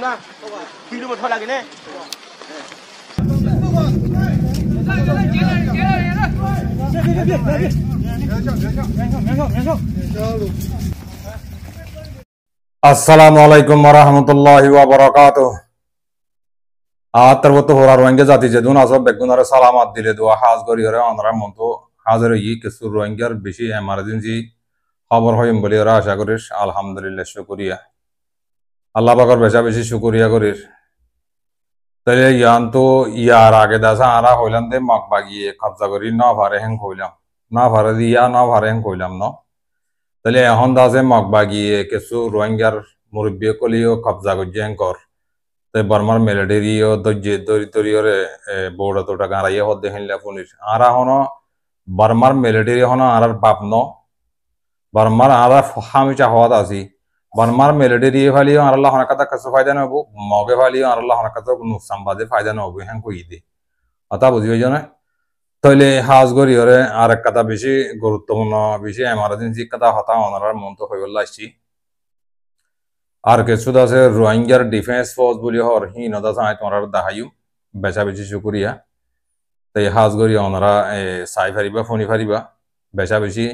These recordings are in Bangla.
Hindu betul lagi nih. Assalamualaikum warahmatullahi wabarakatuh. Terbutuh horar wange jati jedun asal begunar salamat dile dua khas gori hore onra monto hazır yi kesur wanger beshi emergency খবর হইম বলি ওরা আশা করিস আলহামদুলিল্লাহ শুকরিয়া আল্লাহ পাকের বেশা বেশি শুকরিয়া করিস তাহলে ইয়ান তো ইয়ার আগে দাসা আরা হইলাম দে মক বাগিয়ে কবজা করি না ভারে হেং কইলাম না ভারে দিয়া না ভারে হেং কইলাম ন তাহলে এখন দাসে মক বাগিয়ে কিছু রোহিঙ্গার মুরব্বী কলিও কবজা করছে হেং কর তাই বর্মার মিলিটারিও দর্জে দরি দরিয়রে বড় তোটা গাঁড়াইয়ে হদ দেখিনলা পুলিশ আরা হন বর্মার মিলিটারি হন আর বাপ ন বর্মার আরা হামিচা হওয়াত আছি বর্মার মিলিটারি ফালিও আর আল্লাহ হনাকাতা কিছু ফায়দা নব মগে ফালিও আর আল্লাহ হনাকাতা নুকসান বাদে ফায়দা নব হ্যাঁ কই দে অতা বুঝি হইছ না তাইলে হাজ গরি হরে আর এক কথা বেশি গুরুত্বপূর্ণ বেশি এমার্জেন্সি কথা হতা ওনার মন্ত হইবল আসছি আর কিছু আছে রোহিঙ্গার ডিফেন্স ফোর্স বলি হর হিনতা চাই তোমার দেখাইও বেচা বেশি শুকরিয়া তাই হাজ গরি ওনারা চাই ফারিবা ফোনি ফারিবা বেচা বেশি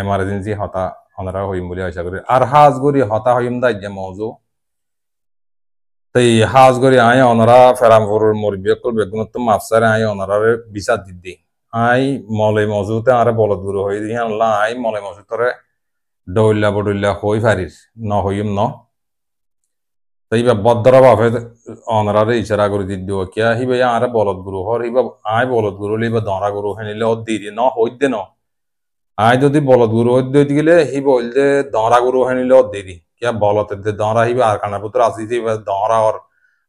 এমার্জেন্সি হতা ওনারা হইম বলে আশা করি আর হাজ গরি হতা হইম দাজ্যে মৌজু তাই হাজ গরি আয় ওনারা ফেরামপুরের মরবিয়কল বেগুনত মাফসারে আয় ওনারা বিচার দিদি আই মলে মজুতে আরে বলদ গুরু হই দি আল্লাহ আই মলে মজুতরে দৌল্লা বডুল্লা হই ফারিস ন হইম ন তাই বা বদ্দরা বাফে অনরারে ইশারা করে দিদিও কিয়া হিবে আরে বলদ গুরু হর হিবা আই বলদ গুরু লিবা দরা গুরু হেনিলে অ দিদি ন হইদে ন আই যদি বলদ গুরু হইদে গেলে হি বলদে দরা গুরু হেনিলে অ দিদি কিয়া বলতে দে দরা হিবা আর কানা পুত্র আসি যে দরা আর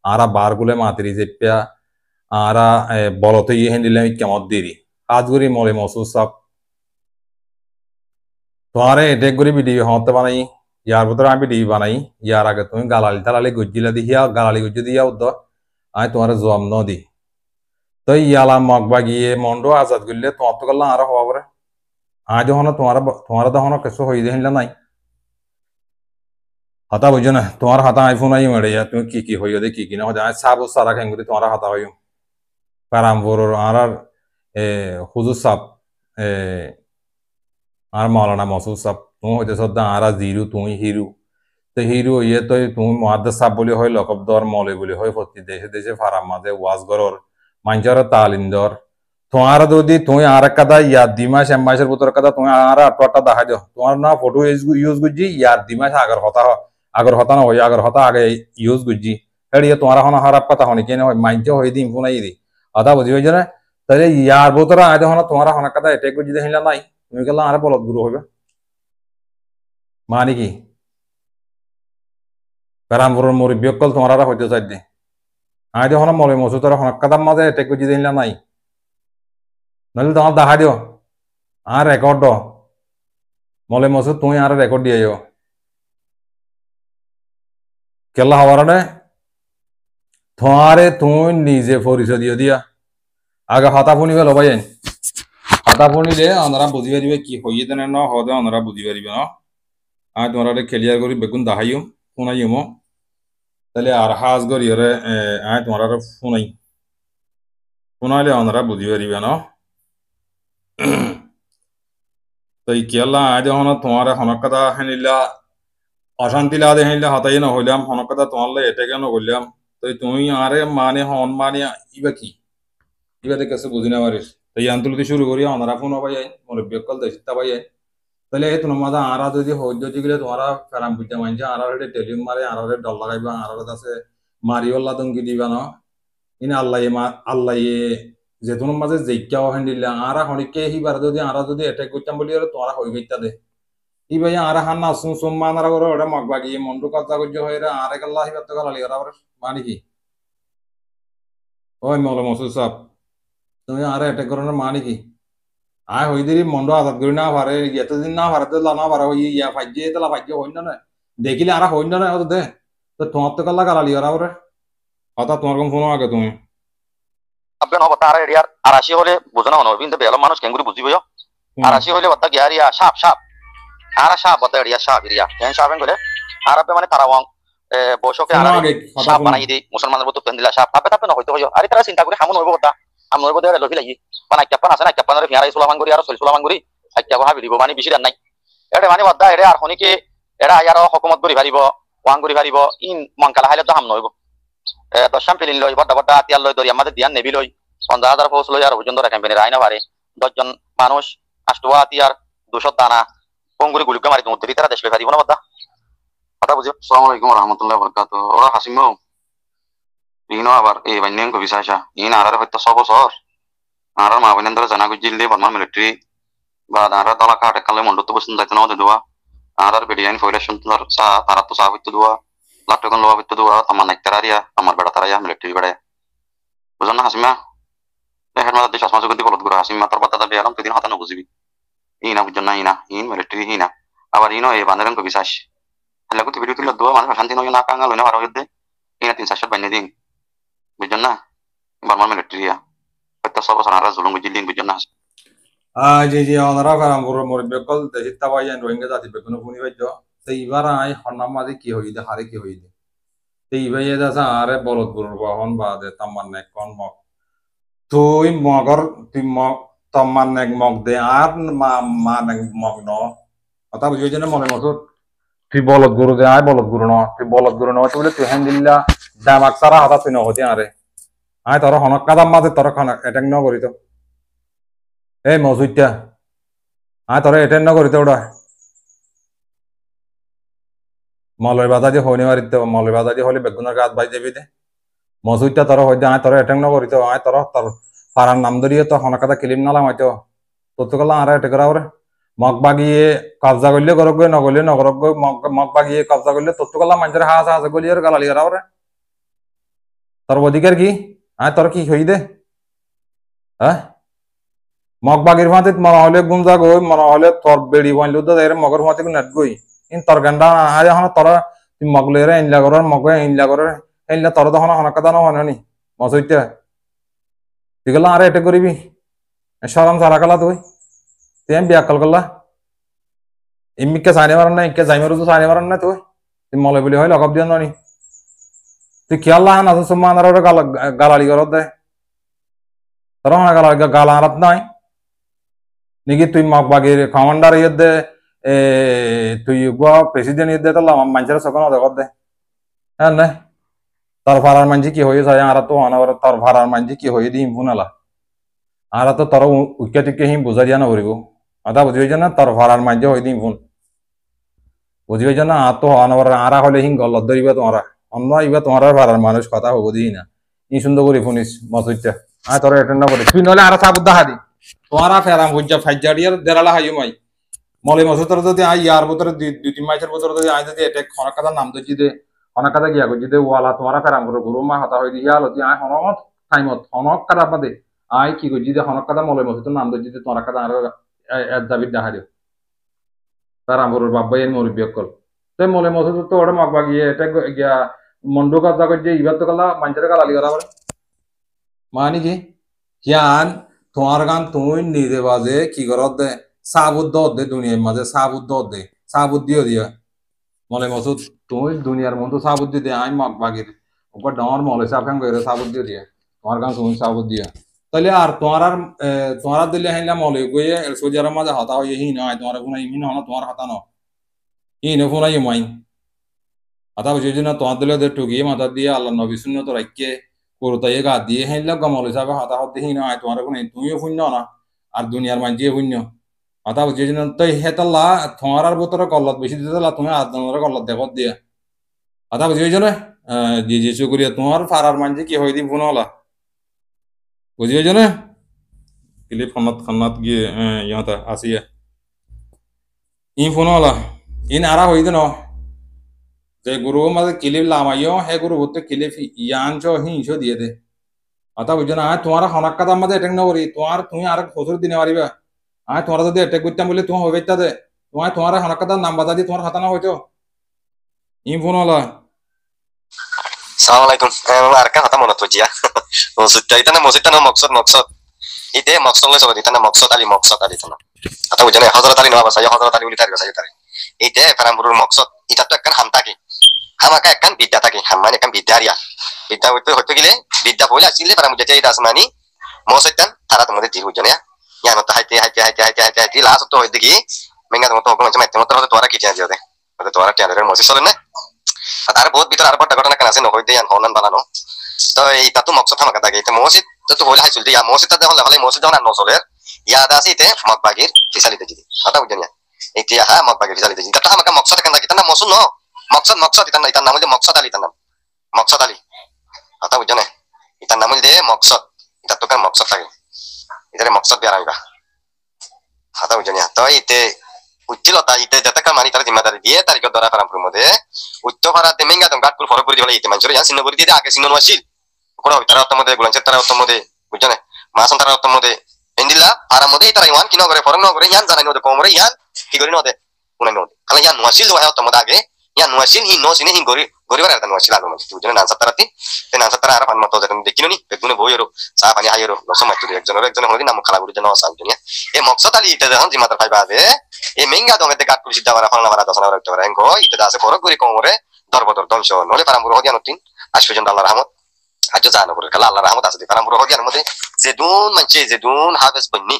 আরা বারগুলে মাতরি যেপিয়া আরা বলতে ই হেনিলে কেমন দিদি আজগুরি মলে মসুদ সাহ তোমারে এটেক করে ভিডিও হতে বানাই ইয়ার ভিতরে আমি ভিডিও বানাই ইয়ার আগে তুমি গালালি তালালি গুজিলা দিহিয়া গালালি গুজি দিয়া উদ্দ আই তোমার জবাব ন দি তো ইয়ালা মগ বাগিয়ে মন্ডো আজাদ করলে তোমার তো গেলাম আরো হওয়া পরে আজ যখন তোমার তখন কিছু হয়ে দেখিলা নাই হাতা বুঝছো না তোমার হাতা আইফোন আই মেরে তুমি কি হইও দে কি না হয় আজ সাব সারা খেঙ্গুরি তোমার হাতা হইও প্যারামপুর আর হুজুর সাহ আর মৌলানা মসুদ সাহ তুমি হইতে সদ্দা আরা জিরু তুমি হিরু তো হিরু ইয়ে তো তুমি মহাদ্দেস সাহ বলি হয় লকব দর মলে বলি হয় প্রতি দেশে দেশে ফারাম মাঝে ওয়াজ গরর মাঞ্চার তালিম দর তোমার যদি তুমি আর এক কথা ইয়ার দিমাস এমাসের ভিতর কথা তুমি আর আটটা দেখা দিও তোমার না ফটো ইউজ গুজি ইয়ার দিমাস আগর হতা না হয় আগর হতা আগে ইউজ গুজি এড়িয়ে তোমার এখন খারাপ কথা হনি কেন হয় মাইঞ্চে হয়ে দিম ফোনাই দি আদা বুঝি হয়েছে না তাহলে ইয়ার ভিতরে আজ এখন তোমার হনার কথা এটাই গুজি দেখিলা নাই তুমি গেলাম আরে বলদ গুরু হবে মানে কি প্যারামপুরের মুরব্বীকল তোমার আর হইতে চাই দে আজ যখন মলে মসুদের হনার কথার মাঝে এটাই গুজি দেখিলা নাই নইলে তোমার দেখা দিও আর রেকর্ড মলে মসুদ তুমি আর রেকর্ড দিয়ে কেলা হওয়ার নে তোমারে তুমি নিজে পরিচয় দিয়ে দিয়া আগে হাতা ফুনি গেল ভাই হাতা ফুনি দে ওনারা বুঝি পারিবে কি হইয়ে দেন না হদে ওনারা বুঝি পারিবে না আজ তোমরা ক্লিয়ার করি বেগুন দেখাইম শুনাইম তাহলে আর হাজ করি ওরে আজ তোমরা শুনাইলে ওনারা বুঝি পারিবে না তো কেলা আজ হন তোমার হনক কথা হেনিলা অশান্তি লাগে হেনিলে হতাই না হইলাম হনক কথা তোমার লাগে এটাকে না করলাম তো তুমি আরে মানে হন মানে ইবা কি ইবা দেখে বুঝি না পারিস তো ইয়ান তুলতে শুরু করি ওনারা ফোন পাই মোর বেকল দেশটা পাই তাহলে তোমার মাঝে আরা যদি হইতে গেলে তোমারা ফেরাম বুঝতে মানছে আরে টেলিম মারে আরে ডল লাগাইবা আরে আছে মারিওল্লা দঙ্গি দিবা না ইন আল্লাহ যে তোমার মাঝে জেইকাও হেন্ডিলে আরা হনিকে হিবার যদি আরা যদি এটাক করতাম বলি তোমারা হই গইতা দে ই ভাই আরা হান না সুম মানারা করে ওটা মগ বাগিয়ে মন্ডু কথা করছে হয় আরে গাল্লা হিবার তো গালালি ওরা মানে কি ওই মৌলা মসুদ সাহ তুমি আরে এটাক করার মানে কি আয় হই দিদি মন্ডো আজাদ করি না পারে এতদিন না পারে তো না পারে ওই ইয়া ফাইজে তালা ফাইজে হইন না দেখিলে আর হইন না হতো দে তো তোমার তো গাল্লা গালালি ওরা ওরে কথা তোমার কোন ফোন আগে তুমি আপন হবতা আর এরিয়ার আরাশি হলে বুঝনা হনো কিন্তু বেলা মানুষ কেঙ্গুরি বুঝিবো আরাশি হলে বত্তা গিয়ারিয়া সাপ সাপ আর সাপ বত্তা এরিয়া সাপ এরিয়া কেন সাপেন গলে আরবে মানে তারাওয়াং বসকে শোনো আনারে আগে কথা সাপ শোনো। বানাই দি মুসলমানের মতো পেন্দিলা সাপ তাপে তাপে নহইতো হইও আরে তারা চিন্তা করে হামুন হইব কথা হামুন হইব দেড় লহি লাগি পানা ক্যাপান আছে না ক্যাপানের ফিয়ারাই সুলামান করি আর সলি সুলামান করি আইয়া কথা বিলিব মানে বেশি নাই এটা মানে বদ্দা এড়ে আর হনিকে এড়া আয়ার হকুমত করি পারিব ওয়াং করি পারিব ইন মঙ্কালা হাইলে তো হাম নহইব দশাম ফিলিন লই বড় বড় আতিয়াল লই দরি আমাদের দিয়ান নেবি লই 50,000 ফৌজ লই আর হুজন ধরে ক্যাম্পেইনের আইনা পারে 10 জন মানুষ আষ্টুয়া আতিয়ার 200 দানা পঙ্গুরি গুলিকে মারি তুমি উত্তরি তারা দেশ বেকারি বনা বদ্দা কথা বুঝো আসসালামু আলাইকুম ওয়া রাহমাতুল্লাহি ওয়া বারাকাতুহু ওরা হাসিমো ইনো আবার এই বান্যাং কো বিসাইসা ইন আরার হইতো সব বছর আর মা বান্যান ধরে জানা গুজিলে বর্মান মিলিটারি বা দাঁড়া তালা কাটে কালে মন্ডত বসুন যাইতে না দেওয়া আর বেডিয়ান ফয়লেশন তোর সা তারা তো সা হইতো দেওয়া লাটকন লওয়া হইতো দেওয়া আমার নাইতারিয়া আমার বেড়া তারাইয়া মিলিটারি বেড়া বুঝন না হাসিমা দেখেন মাঝে দেশ আসমাজ গতি বলদ গুরা হাসিমা তোর বাতা দাবি আরাম কদিন হাতা না বুঝবি ইনা বুঝন না ইন মিলিটারি ইনা আবার ইনো এই বান্দারন কো বিশ্বাস হলে কত ভিডিও তুলে দেওয়া মানুষ শান্তি নয় না কাঙ্গাল হইনা আর হইতে ইনা 3-4 বান্নে দিন বুঝন না বর্মান মিলিটারিয়া হয়তো সব সারা জুলুম গুজিলিন বুঝন না জি জি ওনারা কারাম করে মরে বেকল দেহিতা বাইয়ান রোহিঙ্গা জাতি বেগুন ফুনি বাইতো তো এবার আই হন্নাম মাঝে কি হইদে হারে কি হইদে তো ইবাই এদাসা আরে বলদ গুরুর বাহন বাদে তাম্মান্নে কোন মক তুই মগর তুই মগ তাম্মান্নে মগ দে আর মানে মগ ন কথা বুঝিয়েছে না মনে মতো তুই বলদ গুরু দে আয় বলদ গুরু ন তুই বলদ গুরু ন তুই বলে তুই হ্যান্ডিল্লা দামাক সারা হাতা তুই নহতি আরে আয় তোর হনক কাদাম মাঝে তোর খানা এটাক ন করি তো এই মজুইটা আয় তোর এটেন ন করি তো ওটা মলয় বাজাজি হইনি মারিতে মলয় বাজাজি হলে বেগুনের গাছ বাই যাবি দে মজুইটা তোর হইতে আয় তোর এটেন ন করি তো আয় তোর তোর ফারার নাম ধরিয়ে তো হনকাতা কিলিম নালাম হয়তো তোর গেলাম আর এটে করা ওরে মগ বাগিয়ে কবজা করলে গরক গই নগলে নগরক গই মগ বাগিয়ে কবজা করলে তোর গেলাম মানুষের হাস হাস গলিয়ে গালালি করা ওরে তোর অধিকার কি আয় তোর কি হই দে হ্যাঁ মগ বাগির ফাঁতে মনে হলে গুমজা গই মনে হলে তোর বেড়ি বানলু তো এর মগর ফাঁতে নেট গই ইন তোর গান্ডা আজ এখন তোরা তুই মগ লইরে ইনলা করার মগ ইনলা করার ইনলা তোর তখন হনকাতা নহনি মজুইটা তুই গেলাম আর এটে করিবি সরম সারা কালা তুই তুই আমি বিয়া কল করলা ইমিকে চাইনে মারান না ইকে যাই মারু তো চাইনে মারান না তুই তুই মলে বলি হয় লগব দিয়া নি তুই খেয়াল লাহান আছে সুম্মা আনার গালালি করত দে তোর গালা হারাত নাই নাকি তুই মগ বাগির কমান্ডার ইয়ে দে তুই প্রেসিডেন্ট ইয়ে দে তো মানুষের সকল দেখত দে হ্যাঁ না তোর ভাড়ার মানজি কি হয়ে যায় আর তো অনাবার তোর ভাড়ার মানজি কি হয়ে দিই বুনালা আর তো তোর উইকে টিকে হিম বুঝা দিয়া না করিব আদা বুঝি হয়েছে না তোর ভাড়ার মানজি হয়ে দিই বুন বুঝি হয়েছে না আর তো অনাবার আরা হলে হিং গলত ধরিবা তোমরা অন্য ইবা তোমার ভাড়ার মানুষ কথা হবো দিই না ই সুন্দর করি শুনিস মসুইটা আয় তোর এটেন্ড করিস তুই নলে আর সাবুদ দেখা দি তোমারা ফেরাম বুঝা ফাইজাড়িয়ার দেরালা হাইও মাই মলে মসুতর যদি আই ইয়ার ভিতরে 2-3 মাসের ভিতরে যদি আই যদি এটা খনা কাদার নাম দিছি দে খনা কাদা গিয়া গজি দে ওয়ালা তোমারা ফেরাম করে গুরু মা হতা হই দিয়া লতি আই হনক টাইমত হনক কাদা বাদে আই কি গজি দে হনক কাদা মলে মসুতর নাম দিছি দে তোমারা কাদা আর দাবিদ দেখা দিও ফেরাম গুরুর বাবাই এর মরি বিয়কল তে মলে মসুতর তো ওড়ে মগ বাগিয়ে এটা গিয়া মন্ডু কাদা গজি ইবার তো কালা মানজরে গালালি করা বলে মানে কি জ্ঞান তোমার গান তুই নিজে বাজে কি করত দে সাবুদ দে দুনিয়ার মাঝে সাবুদ দে সাবুদ দিও দিয়া মলে মসুদ তুই দুনিয়ার মতো সাবুদ দিয়ে আমি মগ বাগির উপর ডর মলে সাফাং করে সাবুদ দিয়ে দিয়া তোমার গান তুমি সাবুদ দিয়া তাহলে আর তোমার দিলে হাইলা মলে গিয়ে সোজার মাঝে হতা হয়ে হি নয় তোমার ফোনা ইমিন হন তোমার হাতা ন ই নে ফোনা ইমাই হাতা বুঝি না তোমার দিলে টুকিয়ে মাথা দিয়ে আল্লাহ নবী শূন্য তো রাখিয়ে করতাই গা দিয়ে হাইলা গমল হিসাবে হাতা হতে হি নয় তোমার কোনো তুমিও শূন্য না আর দুনিয়ার মাঝিয়ে শূন্য কথা বুঝি না তো হেতাল্লা তোমার আর বোতরে কল্লত বেশি দিতে তুমি আদমরে কল্লত দেখত দিয়া কথা বুঝি হয়েছে না জি জি শুক্রিয়া তোমার ফারার মানছি কি হয়ে দিন ফোন হলা বুঝি হয়েছে না কিলি ফোনাত গিয়ে ইহতা আসিয়া ই ফোন হলা ইন আরা হই দে ন যে গুরু মাঝে কিলিপ লামাইও হে গুরু হতে কিলিপ ইয়াঞ্চ হিংস দিয়ে দে কথা বুঝছো না তোমার হনাক কাদার মাঝে এটেক ন করি তুমি আর বছর দিনে পারিবা তোমার যদি এটেক করতাম বলে তোমার হবে দে তোমার হনকাতার নাম বাজা দিয়ে তোমার হাতানা হইতো ই ফোন হলা সালাম আলাইকুম আর কা হাতা মনত হইয়া মসজিদটা এটা না মসজিদটা না মকসদ ইতে মকসদ লই সব দিতা না মকসদ আলী তো না হাতা বুঝনে হযরত আলী নওয়াজ হযরত আলী বলি তার কাছে তার এইতে ফেরামপুরের মকসদ এটা তো একখান হামতা কি আমাকে একখান বিদ্যা থাকে হাম্মানি একখান বিদ্যা হারিয়া বিদ্যা হইতে গেলে বিদ্যা বলে আসলে পারা মুজে চাই আসমানি মসজিদান তারা তোমাদের দিল বুঝনে ইয়ান তো হাইতে লাস্ট তো হইতে কি মেঙ্গা তো হুকুম আছে মাইতে মত তোরা কি চাই দিও দে তোরা কি আরে মসজিদ চলে না তার বহুত ভিতর আর বড় ঘটনা কেন আছে নহইতে ইয়ান হনান বানানো তো এইটা তো মকসদ থাকা থাকে তো মসজিদ তো হইলে হাইছিল দিয়া মসজিদটা দেখলে হলে মসজিদ যখন ন চলে ইয়াদ আছে এতে মগবাগির ফিসালিতে জিদি কথা বুঝছেন এতিয়া হ্যাঁ মগবাগির ফিসালিতে জিদি তা আমাকে মকসদ কেন থাকে না মসুদ ন মকসদ ইতার নাম হইলে মকসদ আলী তার নাম মকসদ আলী কথা বুঝছেন ইতার নাম হইলে মকসদ ইতার তো কেন মকসদ থাকে ইতারে মকসদ বিয়ার আইবা কথা বুঝছেন তো ইতে উচ্চিলতা ইতে যতক্ষণ মানি তার জিম্মাদারি দিয়ে তারিখ ধরা পারামপুর মধ্যে উচ্চ ভাড়াতে মেঙ্গা দম গাটপুর ফরক করে দিবলে ইতে মানুষের ইয়ান সিন্ন করে দিয়ে আগে সিন্ন ওয়াসিল কোন তারা অতমধ্যে গুলাঞ্চের তারা অতমধ্যে বুঝছেন মাসন তারা অতমধ্যে এন্ডিলা পারার মধ্যে তারা ইয়ান কিনো করে ফরক ন করে ইয়ান জানাই নদে কমরে ইয়ান কি করি নদে উনাই নদে খালি ইয়ান ওয়াসিল হয় অতমধ্যে আগে ইয়ান ওয়াসিল হি নো সিনে হি গরিবার আর ওয়াসিল আলো মানে বুঝছেন নানসা তারাতি তে নানসা তারা আর পান মতো যেন দেখিনো নি বেগুনে বইরো চা পানি হাইরো লসম মাইতো একজন হলি নাম খালা গুলি যেন আসাল দুনিয়া এ মকসদ আলী ইতে যখন জিমাদার ভাই বাদে এ মেঙ্গা দমেতে গাটপুর সিদ্ধা বারা ফালনা বারা দশনা বারা উঠতে পারে এঙ্গো ইতে আছে ফরক করে কমরে দরবদর দংশ নলে পারামপুর হদিয়ান উদ্দিন আশফাজান আল্লাহর রহমত আজ জানো করে কালা আল্লাহর রহমত আছে পারামপুর হদিয়ান মধ্যে যেদুন মানছে যেদুন হাবেস বন্নি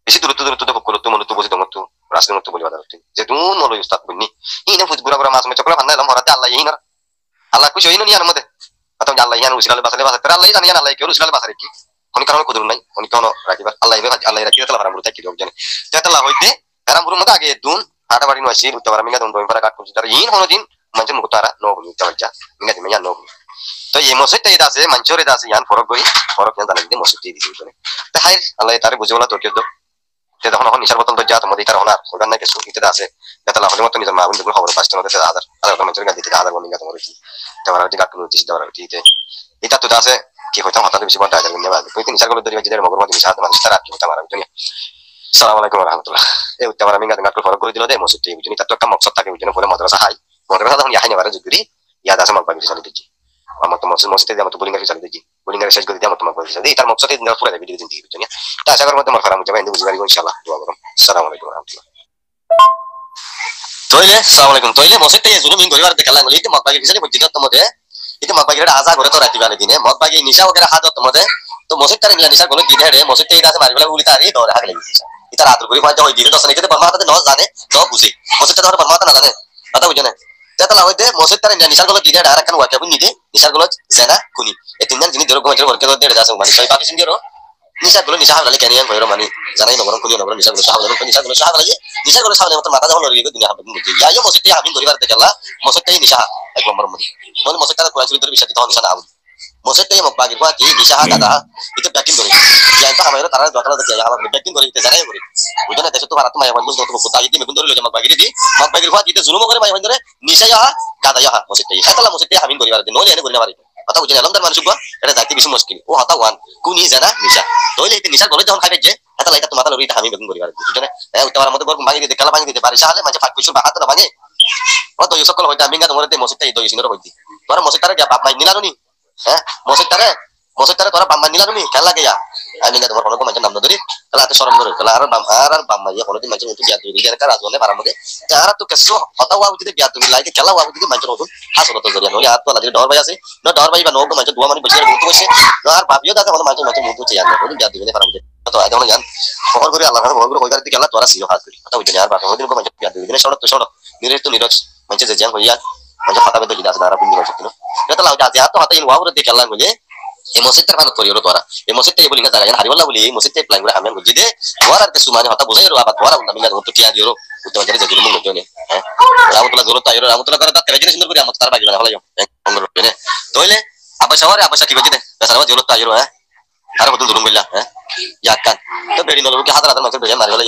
বেশি দূরত্ব বকলতো মনতো বসে দমতো রাসেল মতো বলি বাদা উঠতে যেদুন নলে উস্তাদ বন্নি ইনে ফুজগুরা গুরা মাছ মে চকলা ফান্না লম হরাতে আল্লাহ ইহিনা আল্লাহ খুশি হইনো নিয়ার মধ্যে আতো আল্লাহ ইহান উসিলালে বাসালে বাসা আল্লাহ জানি আল্লাহ কেউ উসিলালে বাসা কি কোন কারণে কুদুর নাই কোন কারণে রাখিবার আল্লাহ রাখি তালা পারামপুর থাকি লোক জানে তেতলা হইতে পারামপুর মধ্যে আগে দুন হাটা বাড়ি নয়সির উত্তর পারা মিঙ্গা দম দম পারা কাট কুচি তার ইন হনো দিন মানুষ মুতারা নো বলি তাওজা মিঙ্গা দিমে নো তো এই মসজিদটা এটা আছে মানুষের এটা আছে ইয়ান ফরক গই ফরক ইয়ান জানা দিতে মসজিদ দিতে বুঝনে তো হাই আল্লাহ তারে বুঝাওলা তোকে তো তে তখন এখন নিশার বোতল তো যা তোমাদের তার হনার ওখান না কিছু ইতে আছে তেতলা হলে মত নিজের মা বন্ধু খবর পাঁচটা মধ্যে 1000 আর মানুষের গাড়ি থেকে 1000 বলি তোমার কি তোমার যে গাট কুচি দেওয়ার দিতে এটা তো আছে কি হইতাম হঠাৎ বেশি বড় আজার নিয়ে বাদ কইতে নিশার গুলো ধরে যে মগর মধ্যে মিশা মানুষ তারা কি হইতাম আর বুঝনি আসসালামু আলাইকুম ওয়া রাহমাতুল্লাহ এই উত্তামারা মিঙ্গা গাট ফরক করে দিল দে মসজিদটি বুঝনি তার তো একটা মকসদ থাকে বুঝনি পরে মাদ্রাসা হাই মাদ্রাসা তখন ইয়াহাই নেবার যদি ইয়াদ আছে মগবাগি চলে দিচ্ছি আমার তো মসজিদে দিয়ে আমার তো বোলিং চলে দিচ্ছি বোলিং শেষ করে দিয়ে আমার তোমাকে বলছি এই তার মকসদে দিন পুরো ভিডিও দিন বুঝনি তা আশা করি তোমার খারাপ যাবে বুঝতে পারবো ইনশাআল্লাহ দোয়া করুন আসসালামু আলাইকুম ওয়া রাহমাতুল্লাহ তোইলে আসসালামু আলাইকুম তোইলে মসজিদে জুলুম ইন গরিবার দেখালা বলি তো মগবাগি ফিসলে বুঝিত তোমাদের itu mabagi ada azab gore to rati bale dine mabagi nisha wagera hadat tomode to mosik tare nisha golo dine re mosik te ida se mari bale uli tari dore hagale nisha ita ratur gori hoy dine to sane kete parmata no jane no buzi mosik ta dore parmata na jane ata bujane tetala hoyte mosik tare nisha golo dine dara kan wake bun nide nisha golo zena kuni e tinjan jini dore gomajero worke dore jasa mani sai papi singero nisha golo nisha halale kaniyan koiro mani janai no goron kuni no goron nisha golo sahalale nisha golo sahalale mata mata jahon lori dunia habun mujhe ya yo mosik te habin dori bar dekala mosik te nisha ek nomor mudi Mone mosek tara Quran Sulit bisa ditahun sana awal. Mosek teh mau bagi kuati bisa ada itu bakin dori. Ya itu hamil tara dua kali terjadi hal bakin dori itu jangan dori. Udah nanti itu harap maya wanjul untuk kota itu mekun dori lo jam bagi di. Mak bagi kuati itu zulum kore maya wanjul nisa ya kata ya mosek teh. Katalah mosek teh hamil dori barat. Nol ya ne gori barat. Atau ujian alam dan manusia gua ada zati bisa muskil. Oh atau wan kuni jana nisa. Nol itu nisa gori jangan kaget je. Katalah itu mata lori itu hamil mekun gori barat. Ujian utara mata gua kembali di kalau banyak di baris hal macam fakir bahat atau banyak. Oh to yusok kalau kita minggat umur itu mosek teh itu yusinor hoiti. Tora mosek tara dia bapa nila nuni. Mosek tara tora bapa nila nuni. Kala ke ya. Minggat umur kalau macam namno dori. Kala atu sorom dori. Kala aran bapa ya kalau itu macam itu biar diri dia kan azone para mode. Cara tu kesu atau wa itu biar diri lagi kala wa itu macam itu. Hasil itu dori noli atau lagi dor bayar sih. No dor bayar no macam dua mani besar itu sih. No ar bapa yo dah kalau macam itu cian. Itu biar diri para mode. Atau ada orang yang pokok gori Allah kan pokok gori kau kala tora sih yo hasil. Atau ujian ar bapa itu macam biar diri ini sorot tu sorot. Nirus tu nirus. Macam sejauh kuliah, macam kata betul tidak saudara pun juga gitu. Kita tahu jadi atau ini wah udah dikelang boleh. Emosi terpanut koyor tuara. Emosi teh boleh nggak hari wala boleh. Emosi teh pelan gue hamil gue jadi. Tuara itu semuanya kata bosnya ro apa tuara untuk minyak untuk kian jero. Untuk jadi jadi mungkin nih. Ramu tulah zoro tayo ramu tulah karena kerja jenis sendiri amat terbaik gimana kalau yang ngomong ini. Toile apa sawar apa sakit gue jadi. Dasar apa jero tayo Harap betul turun bilah. Ya kan. Itu beri nolong ke hadapan macam beri mari kalau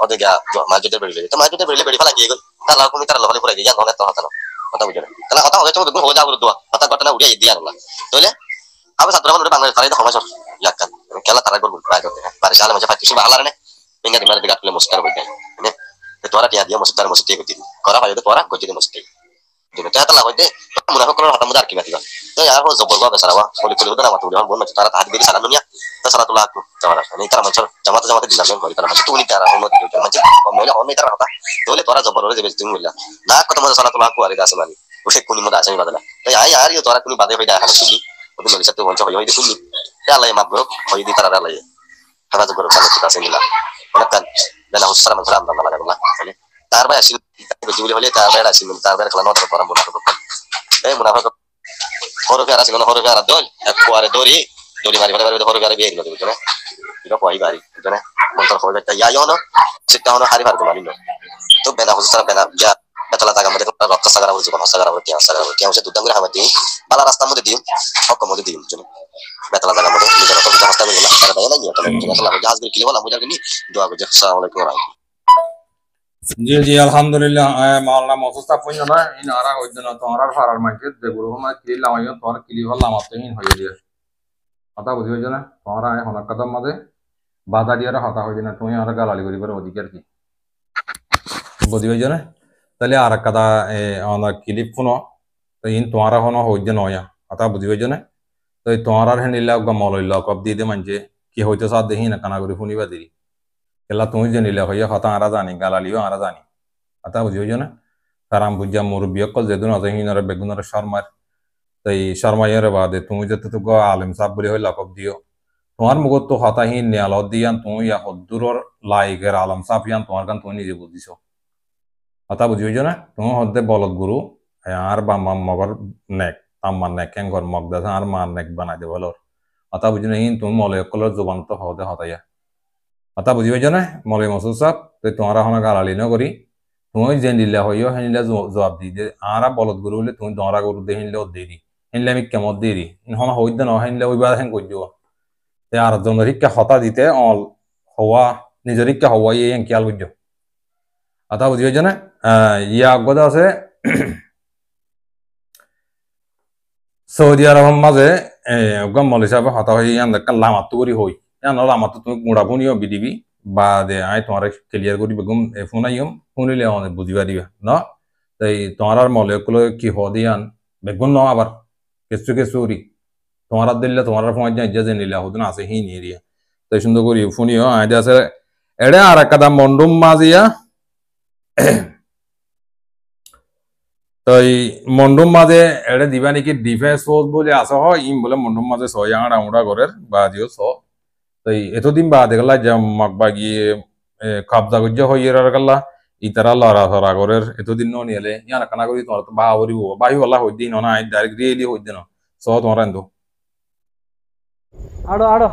oh dega maju deh beri. Itu maju deh beri lagi gue. Kalau aku minta lalu pura dia jangan tahu tahu. Kata bukan. Kalau kata orang cuma dulu jauh berdua. Kata kata udah dia lah. Betul ya? Apa satu orang udah bangun kali itu masuk. Ya kan. Kalau tarik gue berajo. Baris alam macam itu bahalar nih. Ingat di mana dekat film muskar begini. Ini itu orang dia muskar muskar itu. Kalau apa itu orang gue jadi muskar. Jadi ternyata lah itu. Murah kalau hata mudar kibat juga. Itu ya aku zobor gua besar wah. Kalau udah nama tuh dia bukan macam cara tahdi dari sana dunia. Itu salah tuh laku. Cara ini cara macam jamat di dalam kalau cara macam tuh ini cara umur itu macam pemilih orang ini cara apa? Tuh lihat orang zobor orang jadi tinggal. Nah, ketemu salah tuh laku hari dasar ini. সে কোন মধ্যে আসেনি বাদলা তাই আই আর ইয়ে তোরা কোন বাদে হইতা হামা শুনি ওদের লগে সাথে বঞ্চ হইতে শুনি আল্লাহ মাফ করো হই দি তারা আল্লাহ হেফাজত করো সামনে ঠিক আছে নিলা অনেকটা বেলা হুসারা মানে আমরা না লাগা বলে তার ভাই আসিল বুঝি বলে তার ভাই আসিল তার ভাই খেলা নটা করা বলা এই মুনাফা হরো ফেরা ছিল হরো ফেরা দল এক কোয়ারে দড়ি দড়ি মারি মারি হরো ফেরা বিয়ে দিল বুঝছো না এটা কই বাড়ি বুঝছো না মন্তর হয়ে যায় ইয়া ইয়োনো সেটা হলো হারি ফার মারিল তো বেলা হুসারা বেলা যা বেতলা জায়গা মধ্যে রক্ত সাগরা বলছো কোন সাগরা বলতে সাগরা বলতে কেউ সে দুদাম করে হামাতি বালা রাস্তার মধ্যে দিম হক মধ্যে দিম বুঝছো বেতলা জায়গা মধ্যে নিজের রক্ত রাস্তা বলে না তারা দেয় না নিয়ে তবে আসলে জাহাজ করে কিলো না বুঝার কি দোয়া করছে আসসালামু আলাইকুম ওয়া জি জি আলহামদুলিল্লাহ মাওলানা মসুস্তা পুঞ্জ না ইন আরা হইছে না তোমরা ফারার মাইকে যে গুরু মা কি লামাইও তোর কিলি হল লামাতে হিন হয়ে দিয়ে কথা বুঝি হইছে না তোমরা হনক কদম মাঝে বাধা দিয়ার হতা হইছে না তুমি আর গালালি করিবার অধিকার কি বুঝি হইছে না তাহলে আর কাদা অনা ক্লিপ ফোন তো ইন তোমরা হন হইছে নয়া কথা বুঝি হইছে না তো তোমরা হেনিলা গমলইলা কব দিয়ে দে মানছে কি হইতে সাথ দেখি না কানা করে শুনিবা দিরি এলা তুমি জানিলে হইয়া হতা আরা জানি গালালিও আরা জানি কথা বুঝি হইছে না কারাম বুঝা মুরব্বী অকল যেদিন আছে হিনারে বেগুনারে শর্মার তাই শর্মাইয়ের বাদে তুমি যেতে তো আলেম সাহ বলে হইলা কব দিও তোমার মুখত তো হতাহীন নিয়ালত দিয়ান তুমি ইয়া হদ্দুরর লাইকের আলম সাহ ইয়ান তোমার গান তুমি নিজে বুঝিছ কথা বুঝি হইছ না তুমি হদ্দে বলদ গুরু আর বা মগর নেক তাম্মার নেক কেঙ্গর মগ দাসা আর মার নেক বানাই দে বলর কথা বুঝি না হিন তুমি মলয় অকলের জবান তো হদে হতাইয়া কথা বুঝি হইছ না মলয় মসুদ সাহ তো তোমার হন গালালি ন করি তুমি যে নিলে হইও হেনিলে জবাব দি যে আরা বলদ গুরু হলে তুমি দরা গরু দে হিনলে দি দি হেনলে আমি কেমন দি দি হন হইতে ন হেনলে ওইবার হেন কই দিব তে আর জনের শিক্ষা হতা দিতে অল হওয়া নিজের শিক্ষা হওয়া ইয়ে খেয়াল বুঝছ কথা বুঝি হইছ না ইয়া অজ্ঞতা আছে সৌদি আরব মাঝে মল হিসাবে হতা হয়ে ইয়ান লামাতো করি হই ইয়ান লামাতো তুমি গুড়া ফুনিও বিদিবি বা দে আই তোমার ক্লিয়ার করি বেগুম ফোনাইম শুনিলে অনেক বুঝিবা দিবা ন তাই তোমার মলে কি হ দিয়ান বেগুন ন আবার কেসু কেসুরি তোমার দিলে তোমার ফোন যাই যে নিলে হদিন আছে হি নিয়ে দিয়া তাই সুন্দর করি ফোনিও আইডি আছে এড়ে আর একটা মন্ডুম মাজিয়া তাই মন্ডুম মাঝে এড়ে দিবা নাকি ডিফেন্স ফোর্স বলে আসা হয় ইম বলে মন্ডুম মাঝে ছয় আঙা উড়া ঘরের বা দিও ছ তাই এতদিন বা দেখলা যে মাকবা গিয়ে কবজা গুজ্জা হইয়ে রাখলা ইতারা লড়া ধরা ঘরের এতদিন নিলে ইয়ান কানা করি তোমার তো বা হরিব বাহি বলা হই দিন না ডাইরেক্ট রিয়েলি হই দিন ছ তোমার এন্দো আড়ো আড়ো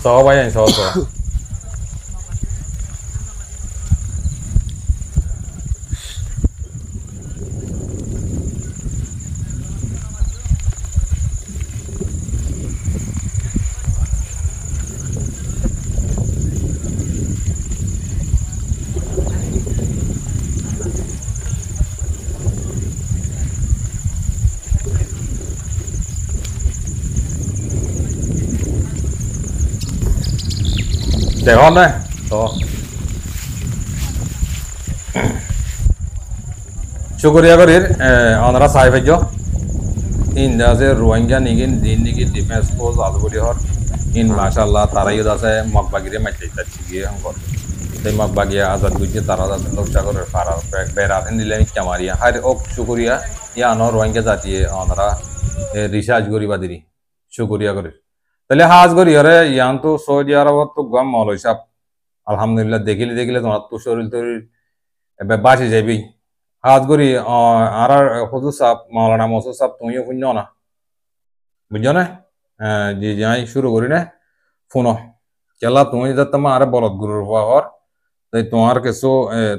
সবাই আইন সব trẻ con đây đó শুকরিয়া করির ওনারা সাহেব হইজ ইন আছে রোহিঙ্গা নিগিন দিন নিগি ডিফেন্স ফোর্স আলগুড়ি হর ইন মাশাআল্লাহ তারাই আছে মগবাগিরে মাইতে যাচ্ছি গিয়ে হংকর সেই মগবাগিয়া আজাদ গুজি তারা যাতে লোকটা করে ফারার বেড়াতেন দিলে কামারিয়া হার ও শুকরিয়া ইয়া ন রোহিঙ্গা জাতিয়ে ওনারা রিসার্চ করিবা দিরি শুকরিয়া করির তাহলে হাজ করি আরে ইয়ান তো সৌদি আরবত তো গম মল হিসাব আলহামদুলিল্লাহ দেখিলে তোমার তো শরীর তরির বাঁচি যাবি হাজ করি আর হুজুর সাহ মাওলানা মসুদ সাহ তুমিও শুন্য না বুঝছো না জি যাই শুরু করি না ফোন কেলা তুমি যাতে আর বলদ গুরুর হওয়ার তাই তোমার কিছু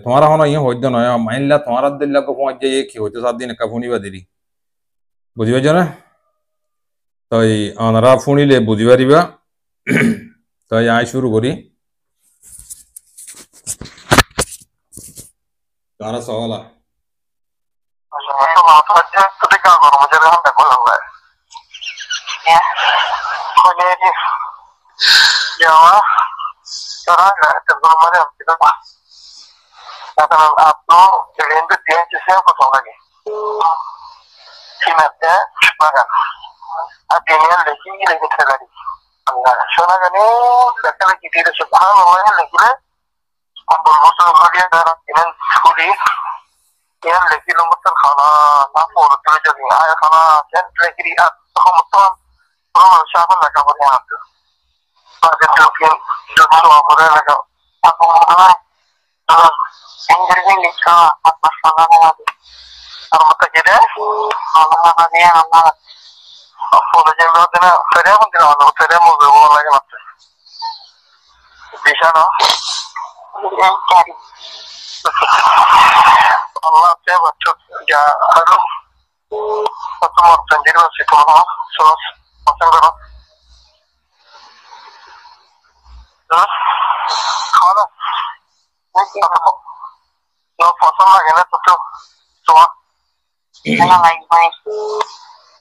তোমার এখন ইয়ে হইতে নয় মাইনলা তোমার দিল্লা পৌঁছ যাই কি হইতে 7 দিন একা শুনিবা দিদি বুঝি পাইছ না তাই ওনারা শুনিলে বুঝি পারিবা তাই আই শুরু করি তারা সওয়ালা Ketika aku menjelaskan tak boleh. Ya. Kau ni Jawa. Sekarang dah sebelum ada kita pas. Katakan apa jadi itu dia siapa kau lagi. Simatnya makan. Akhirnya lagi terjadi. Soalnya ni dekat lagi tidak subhanallah lagi le. Ambil musuh dia darah ini sekali. Yang lagi lembut terkhala, nampak terjadi. Ayah khala, yang lagi lihat, kamutan, orang siapa nak kamu lihat tu? Ada mungkin jodoh apa nak? Aku mana? Enggak ni kah? Apa salah lagi? Apa terjadi? Allah ni Allah. Apa terjadi? Ada saya pun tidak tahu. Saya mau berbual lagi macam. Bisa no? Cari. Allah saya baca ya aduh satu orang sendiri masih tahu terus macam mana kalau no pasal lagi na tu semua yang lain baik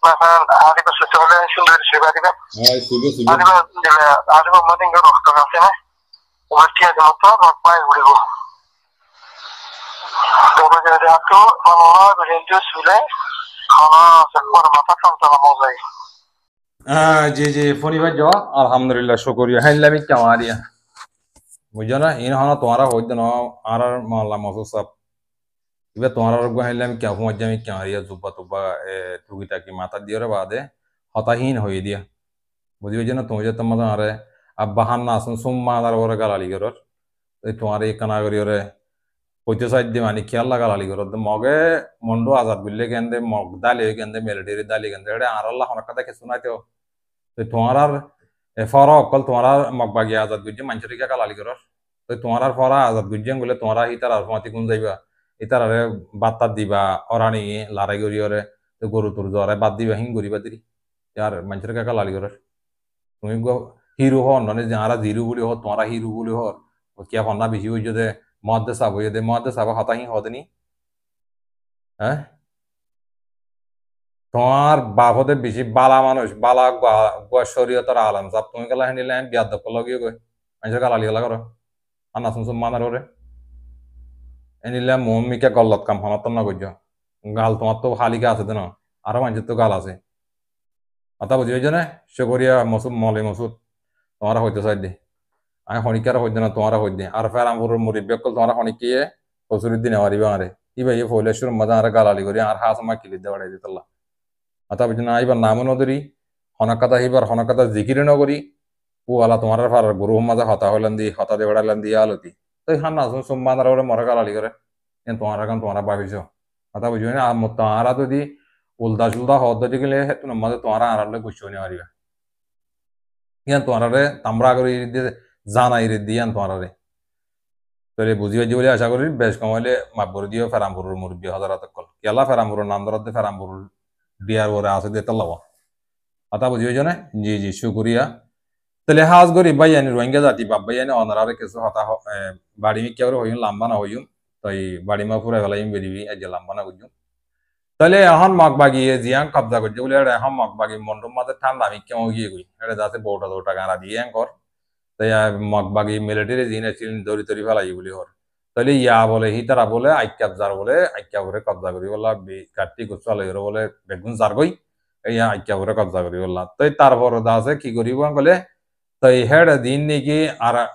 macam ada sesuatu yang sudah disebut kan ada mana yang orang kata kan mesti ada motor apa yang boleh Kalau jadi aku, Allah berhentu sudah, kalau sekolah mata sama mozai. जी फोनी भाई जो अल्हम्दुलिल्लाह शुक्रिया है लमी क्या मारिया मुझे ना इन हाना तुम्हारा हो जनो आर माला मौसू सब इबे तुम्हारा रुक है लमी क्या हुआ जमी क्या मारिया जुब्बा तुब्बा तुगी ताकि माता दियो रे बादे हताहीन हो दिया बुझियो जना तुझे तम मत आ रहे अब बहान ना सुन सुम मादार और गाली करो तुम्हारे कना करियो रे कोई साध्य मानी ख्याल लगा लाली करो मगे मंडो आजाद बिल्ले के अंदर मग दाले के अंदर मिलिट्री दाली के अंदर आरल्ला होना कदा के सुना तो तुम्हारा फरा अकल तुम्हारा मगबागी आजाद गुज्जे मंचरी क्या लाली करो तो तुम्हारा फरा आजाद गुज्जे बोले तुम्हारा ही तरह माती गुन जाइबा इतर अरे बात दीबा और आनी लड़ाई करी और तो गरु तुर जो बात दीबा हिंग गुरी बादी यार मंचरी क्या लाली करो तुम्हें को हिरो हो नने जहाँ जीरो बोले हो तुम्हारा हिरो बोले हो क्या फन्ना बेसि हो जो মহাদ্দেশ সাব হয়ে দে মহাদ্দেশ সাব হতাহি হদনি হ্যাঁ তোমার বাপ হতে বেশি বালা মানুষ বালা শরীয়তের আলম সাব তুমি গেলা হেনিলে বিয়াদ দক্ষ লগিয়ে গই মানুষের গালালি গেলা করো আর নাচুন সুম মানার ওরে এনিলে মমিকে গল্লত কাম হনাত না করছ গাল তোমার তো হালিকা আছে দেন আরো মানুষের তো গাল আছে কথা বুঝি হয়েছে না শকরিয়া মসুদ মলে মসুদ তোমারা হইতে চাই দে আমি হনিকার হইতে না তোমারা হইতে আর ফের আমার মুরিব্বে কল তোমারা হনিকিয়ে কসুরির দিনে মারিবা আরে ইবা ইয়ে ফলেশ্বর মজা আর গালালি করি আর হাস মা কিলি দে বাড়াই দিতল্লা আতা বুঝনা আইবার নাম নদরি হনকাতা হিবার হনকাতা জিকির নগরি ও আলা তোমার ফার গুরু মজা হতা হলেন দি হতা দে বাড়ালেন দি আলতি তো হান না সুম্মান আর ওরে মরা গালালি করে এন তোমারা কান তোমারা ভাবিছো আতা বুঝিও না আর তারা তো দি উল্টা সুলদা হদ দিগলে হেতু নমাজে তোমারা আরালে গুছনি মারিবা ইয়ান তোমারে তামরা করি জানাই রে দিয়ান তোমারে তোরে বুঝিও যে বলে আশা করি বেশ কমাইলে মাপবর দিও ফেরামপুরের মুরব্বী হাজারাত কল কেলা ফেরামপুরের নাম ধরতে ফেরামপুর ডিয়ার ওরে আছে দে তলাবা আতা বুঝিও জনে জি জি শুকরিয়া তাহলে হাজ গরি বাইয়ানি রোহিঙ্গা জাতি বাবাইয়ানি অনারে কিছু হতা বাড়ি মি কেউ হইন লাম্বা না হইম তাই বাড়ি মা পুরা গলাইম বেরিবি আজ লাম্বা না গুজুম তাহলে এখন মগবাগি জিয়াং কবজা করছে বলে এখন মগবাগি মন্ডম মাঝে ঠান্ডা আমি কেউ গিয়ে গই এটা যাতে বউটা দৌটা গানা দিয়ে কর তাই মগবাগি মিলিটারি জিনে ছিলেন দড়ি তরি ফেলাই বলি হর তাহলে ইয়া বলে হি তারা বলে আইক্যাব যার বলে আইক্যা করে কবজা করি বললা কাটি গুছাল বলে বেগুন যার গই ইয়া আইক্যা করে কবজা করি বললা তাই তারপর দাসে কি করিব বলে তাই হেড দিন নাকি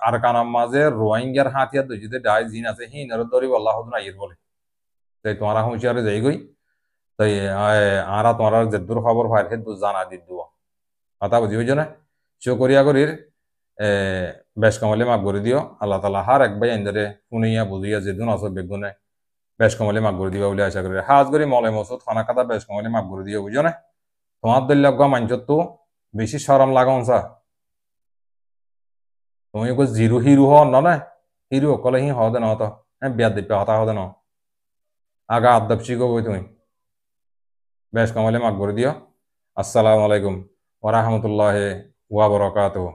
আর কানার মাঝে রোহিঙ্গার হাতিয়ার দুজিতে ডাই জিন আছে হিনার দড়ি বল্লা হদ না ইয়ের বলে তাই তোমারা হুঁশিয়ারে যাই গই তাই আরা তোমার যে দূর খবর হয় সে জানা দি দিব কথা বুঝি হইছ না শুকরিয়া করির বেশ কমলে মাফ করে দিও আল্লাহ তালা হার এক ভাই আইন্দরে শুনিয়া বুঝিয়া যেদিন আছো বেগুনে বেশ কমলে মাফ করে দিবা বলে আশা করি হাজ করি মলে মসুদ খানা কাটা বেশ কমলে মাফ করে দিও বুঝো না তোমার দল্য মাঞ্চত তো বেশি সরম লাগাও চা তুমি জিরো হিরো হন না হিরো অকলে হি হদে ন তো হ্যাঁ বিয়ার দিপে হতা হদে ন আগা আদব শিখো বই তুমি বেশ কমলে মাফ করে দিও আসসালামু আলাইকুম ওয়া রাহমাতুল্লাহি ওয়া বারাকাতুহু